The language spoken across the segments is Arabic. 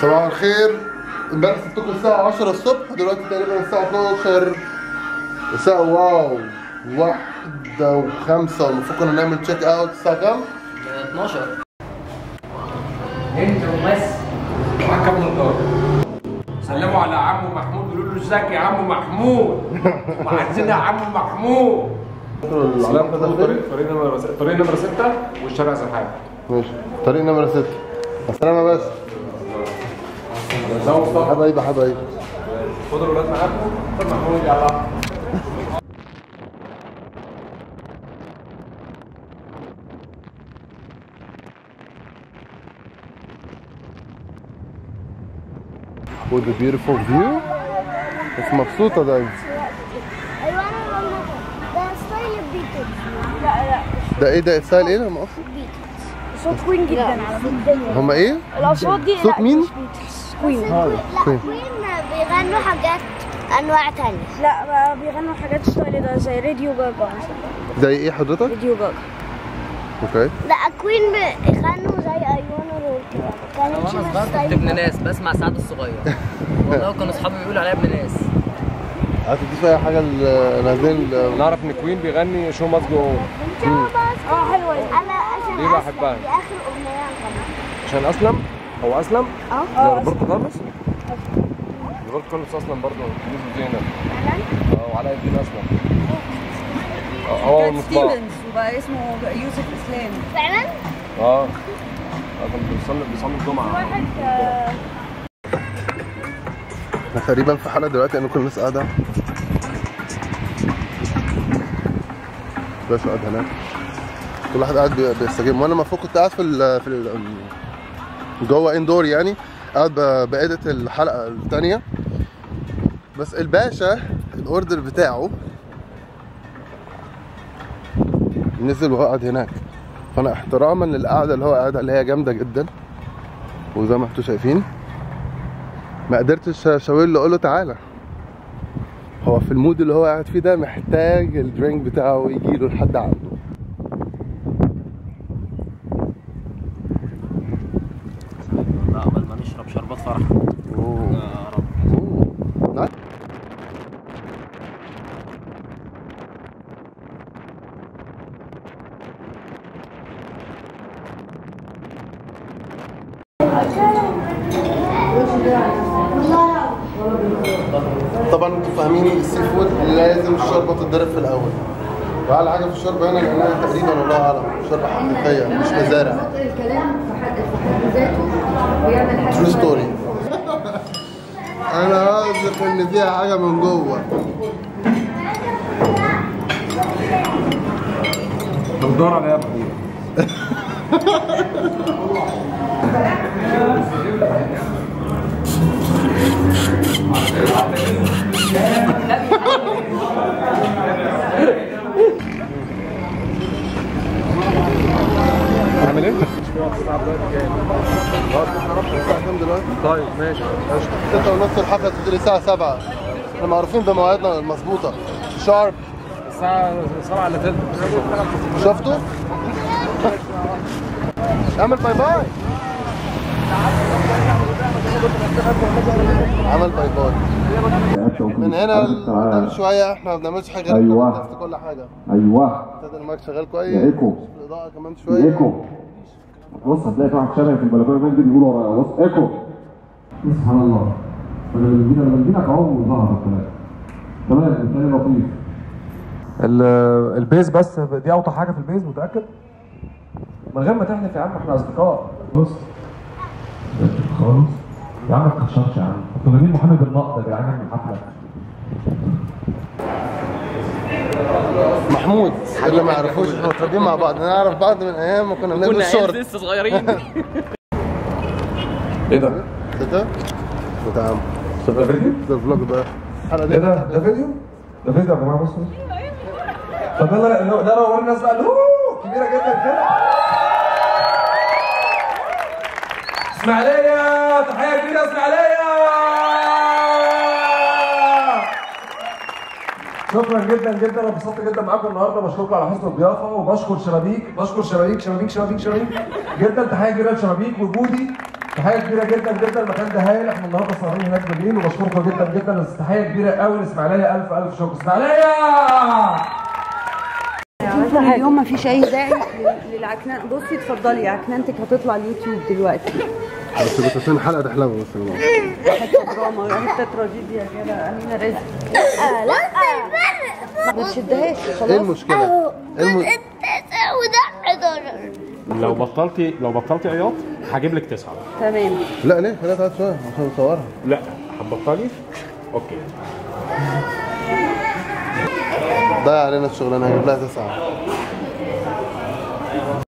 صباح الخير. امبارح سبتكم الساعة 10 الصبح، دلوقتي تقريبا الساعة 12 الساعة واو 1:05 والمفروض كنا نعمل تشيك اوت الساعة كام؟ 12. انت ومس وحكم الدار. سلموا على عمو محمود، قولوا له ازيك يا عمو محمود وعايزين يا عمو محمود. السلام ده طريق نمرة 6 والشارع سرحان. ماشي، طريق نمرة 6. السلامة بس. حبايبي حبايبي. خدوا الولاد معاكم. خد محمود يلا. with the beautiful view. بس مبسوطة دايما. ايوه انا ده ستايل البيتلز. لا ده ايه ده ستايل ايه لما اقصد؟ صوت كوين جدا على فكرة. هما ايه؟ الاصوات دي صوت مين؟ كوين. لا كوين. كوين بيغنوا حاجات انواع تانية. لا بيغنوا حاجات ستايل ده زي راديو جاجا مثلا. زي ايه حضرتك؟ راديو جاجا. اوكي. لا كوين بيغنوا زي ايوانا رول كده. كانت وانا صغير كنت ابن ناس بسمع سعد الصغير. والله كانوا اصحابي بيقولوا عليا ابن ناس. هتدي اي حاجة نازلين. نعرف ان كوين بيغني شو ماست جو اون. حلوة. انا عشان دي بحبها. دي اخر اغنية عشان اسلم. هو اسلم؟ اه. روبرتو كارلوس؟ روبرتو كارلوس اسلم برضه. يوسف زينب. وعلاء الدين اسلم. هو المصباح. ستيفنز وبقى اسمه يوسف اسلام. فعلا؟ كان بيصلي الجمعة. احنا تقريبا في حالة دلوقتي ان كل الناس قاعدة. باشا قاعد هناك. كل واحد قاعد بيستجم، وانا المفروض كنت قاعد في جوه اندور يعني، قاعد بإيديت الحلقة الثانية. بس الباشا الاوردر بتاعه نزل وهو قاعد هناك، فانا احتراما للقعده اللي هو قاعدها اللي هي جامده جدا وزي ما انتوا شايفين ما قدرتش اشاور له اقول له تعالى. هو في المود اللي هو قاعد فيه ده محتاج الدرينك بتاعه يجي له لحد عنده. لا قبل ما نشرب شربات فرح. يا رب. نعم. طبعا انتوا فاهمين السي فود لازم الشوربه تتضرب في الاول، واعلى حاجه في الشوربه هنا لانها تقريبا والله اعلم شوربه حقيقيه مش مزارع. الكلام في حد ذاته بيعمل حاجه ترو ستوري. انا واثق ان فيها حاجه من جوه. بتدور على ايه يا ابني؟ عامل ايه؟ الساعه كام دلوقتي؟ طيب ماشي. 6:30 الحفله تبتدي الساعه 7. احنا معروفين بمواعيدنا المظبوطه. شارب. الساعة 7 الا تلت. شفتوا؟ اعمل باي باي. عمل باي باي. من هنا لقدام شويه احنا ما بنعملش حاجه غير في كل حاجه. ابتدى المايك شغال كويس. ايكو. الاضاءه كمان شويه. ايكو. بص هتلاقي في واحد شبه في البلكونه بينزل بيقول ورايا بص ايكو. سبحان الله. انا بنجيلك اهو وظهر الكلام. تمام الثاني لطيف. البيز بس دي اوطى حاجه في البيز متاكد؟ من غير ما تحلف يا عم احنا اصدقاء. بص خالص يا عم ما تخشرش يا عم. انتوا جايبين محمد النقد يا جدعان من الحفله. محمود اللي ما يعرفوش احنا متربيين مع بعض، نعرف بعض من ايام ما كنا بنلبس شورت. لسه صغيرين. ايه ده؟ ده بتاع ده فيديو؟ ده الفلوج ده. الحلقه دي ايه ده؟ ده فيديو؟ ده فيديو يا جماعه بصوا. طب يلا لا وري الناس بقى كبيره جدا كده. اسماعيليه تحيه كبيره اسماعيليه. شكرا جدا جدا، انا انبسطت جدا معاكم النهارده. بشكركم على حسن الضيافه وبشكر شبابيك. بشكر شبابيك جدا. تحيه كبيره لشبابيك وجودي تحيه كبيره جدا جدا، المكان ده هايل، احنا النهارده سهرانين هناك بالليل وبشكركم جدا جدا، بس تحيه كبيره قوي لاسماعيليه، الف شكر اسماعيليه. اليوم مفيش اي داعي للعكنان. بصي اتفضلي، عكنانتك هتطلع اليوتيوب دلوقتي. بس بتعطينا حلقه تحلم بس حته دراما، حته تراجيديا كده. امينه رزق. لا ما تشدهاش خلاص. ايه المشكله؟ لو بطلتي عياط هجيب لك 9. تمام. لا ليه؟ خليها تقعد شويه عشان نصورها. لا هتبطلي؟ اوكي. ضيع علينا الشغلانه، هجيب لها 9.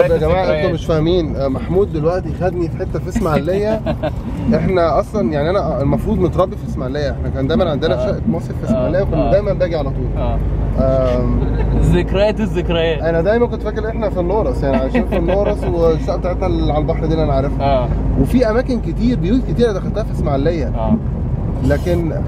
يا جماعه انتوا مش فاهمين، محمود دلوقتي خدني في حته في اسماعيليه. احنا اصلا يعني انا المفروض متربي في اسماعيليه، احنا كان دايما عندنا شقه مصيف في اسماعيليه وكنا دايما باجي على طول. ذكريات الذكريات. انا دايما كنت فاكر احنا في النورس، يعني عايشين في النورس والشقه بتاعتنا اللي على البحر دي اللي انا عارفها. وفي اماكن كتير، بيوت كتير دخلتها في اسماعيليه. لكن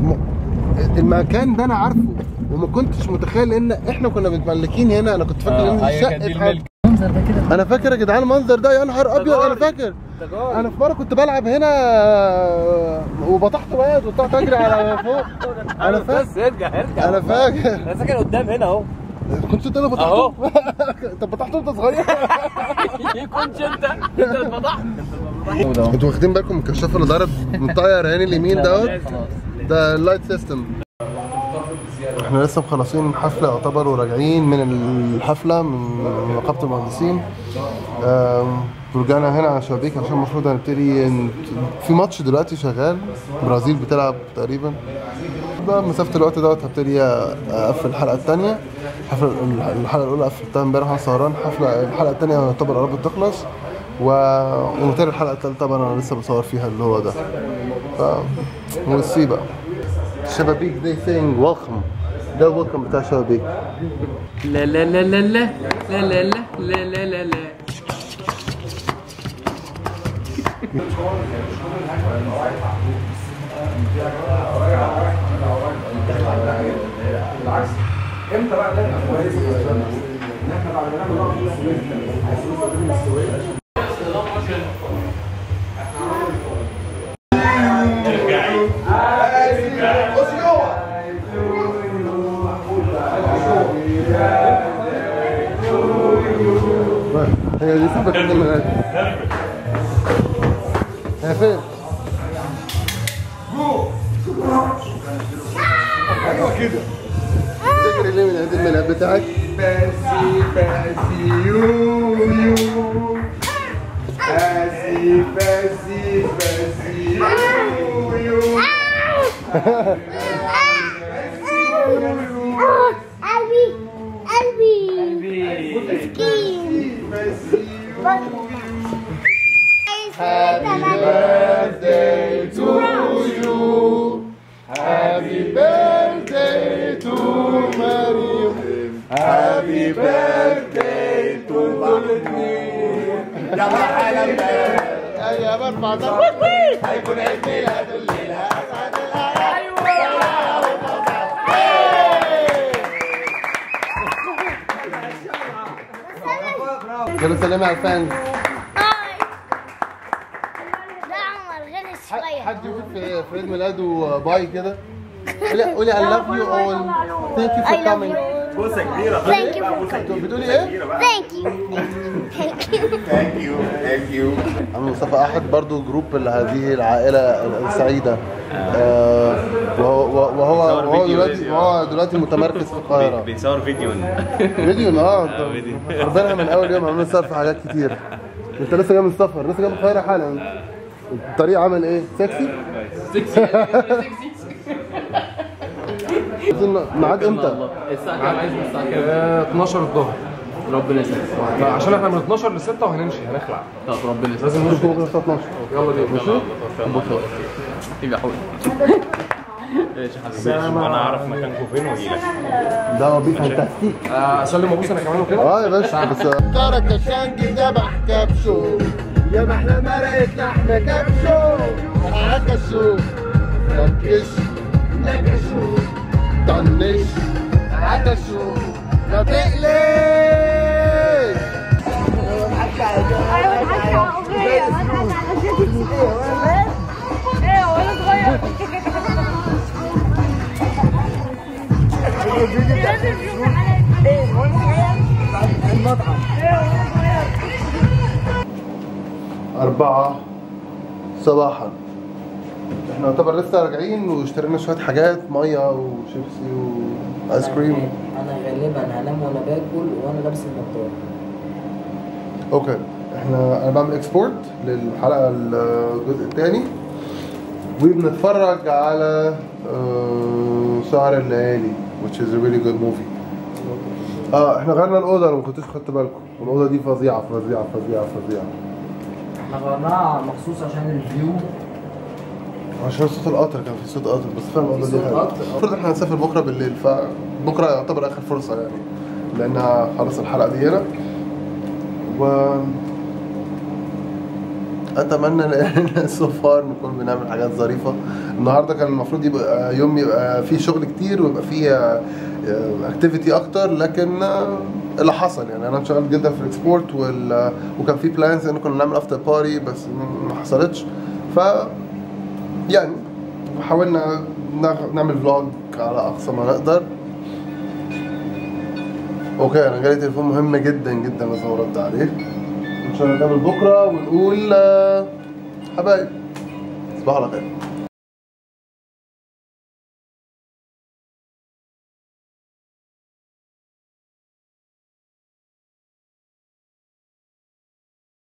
المكان ده انا عارفه وما كنتش متخيل ان احنا كنا متملكين هنا. انا كنت فاكر ان دي شقه المنظر ده كده. انا فاكر يا جدعان المنظر ده، يا نهار ابيض. انا فاكر انا في مره كنت بلعب هنا وبطحت واد وطلعت اجري على فوق. انا فاكر. بس ارجع انا فاكر. انا ساكن قدام هنا اهو. كنت انت اللي بطحت اهو. انت بطحت وانت صغير. كنتش انت اللي بطحت. انتوا واخدين بالكم من الكشاف اللي ضارب مطير عيني اليمين دوت؟ ده اللايت سيستم. احنا لسه مخلصين حفله يعتبر وراجعين من الحفله من نقابه المهندسين. ورجعنا هنا على شبابيك عشان المفروض هنبتدي في ماتش دلوقتي شغال، البرازيل بتلعب تقريبا. ده مسافه الوقت دوت هبتدي اقفل الحلقه الثانيه. الحلقه الاولى قفلتها امبارح وانا سهران. الحلقه الثانيه يعتبر قربت تخلص، ومتابع الحلقه الثالثه طبعا انا لسه بصور فيها اللي هو ده. ونسيه بقى شبابيك دي سينج ويلكم. ده ويلكم بتاع شبابيك. لا لا لا لا لا لا لا لا لا لا لا. امتى بقى نبقى كويسين ان احنا بعد ما نعمل نقطه عايزين نستخدم الاستويه. هي دي صاحبة الجمال. هي فين؟ ايوه كده. تجري ليه من قد الملعب بتاعك؟ باسي باسي يو يو باسي باسي باسي يو يو. Happy birthday to you. Happy birthday to Mariam. Happy birthday to الاثنين. يا مرحبا يا مرحبا. هيكون عيد ميلاد الليلة أسعد الأيام. قولوا سلام على الفانز. حد يقول في عيد ميلاده باي كده. قولي I love you all. Thank you for coming. بوسه كبيره. Thank you for coming. بتقولي ايه؟ Thank you. Thank you thank you. عم مصطفى أحد برضو جروب هذه العائلة السعيدة. وهو دلوقتي متمركز في القاهرة. بيصور فيديو. ربنا من أول يوم عملنا سفر في حاجات كتير. أنت لسه جاي من السفر، لسه جاي من القاهرة حالا. الطريق عمل إيه؟ سكسي؟ ميعاد امتى؟ الساعة كام؟ عايز الساعة كام؟ 12 الظهر. ربنا يسلمك. عشان احنا من 12 ل 6 وهنمشي هنخلع. طب ربنا يسلمك. لازم نمشي بكره الساعة 12. يلا بينا. ماشي؟ يبقى حول. ماشي يا حبيبي. انا اعرف مكانكم فين واجي لك. ده هو بيه فانتاستيك. اسلم ابوس انا كمان وكده. يا باشا بس ترك الشنج ذبح كبشه يا محلى مرقة لحمة كبشه عكشوا نكش نكشوا طنش عكشوا ما تقلقش. 4 صباحا. احنا يعتبر لسه راجعين واشترينا شويه حاجات، ميه وشيبسي وايس كريم. انا غالبا هنام وانا باكل وانا لابس النضاره. اوكي، انا بعمل اكسبورت للحلقه الجزء الثاني وبنتفرج على سهر الليالي which is a really good movie. احنا غيرنا الاوضه لو ما كنتوش خدت بالكم، الاوضه دي فظيعه فظيعه فظيعه فظيعه. احنا غيرناها مخصوص عشان الفيو، عشان صوت القطر، كان في صوت قطر، بس فاهم الاوضه دي حلوه. المفروض احنا هنسافر بكره بالليل، فبكره يعتبر اخر فرصه يعني، لانها خلص الحلقه دي هنا. و اتمنى ان سو فار نكون بنعمل حاجات ظريفه. النهارده كان المفروض يبقى يوم يبقى فيه شغل كتير ويبقى فيه اكتيفيتي اكتر، لكن اللي حصل يعني انا انشغلت جدا في الاكسبورت وكان في بلانز ان كنا نعمل افتر باري بس ما حصلتش. ف يعني حاولنا نعمل فلوج على اقصى ما نقدر. اوكي، انا جالي تليفون مهم جدا جدا لازم ارد عليه. ان شاء الله نتقابل بكره ونقول حبايب تصبحوا على خير.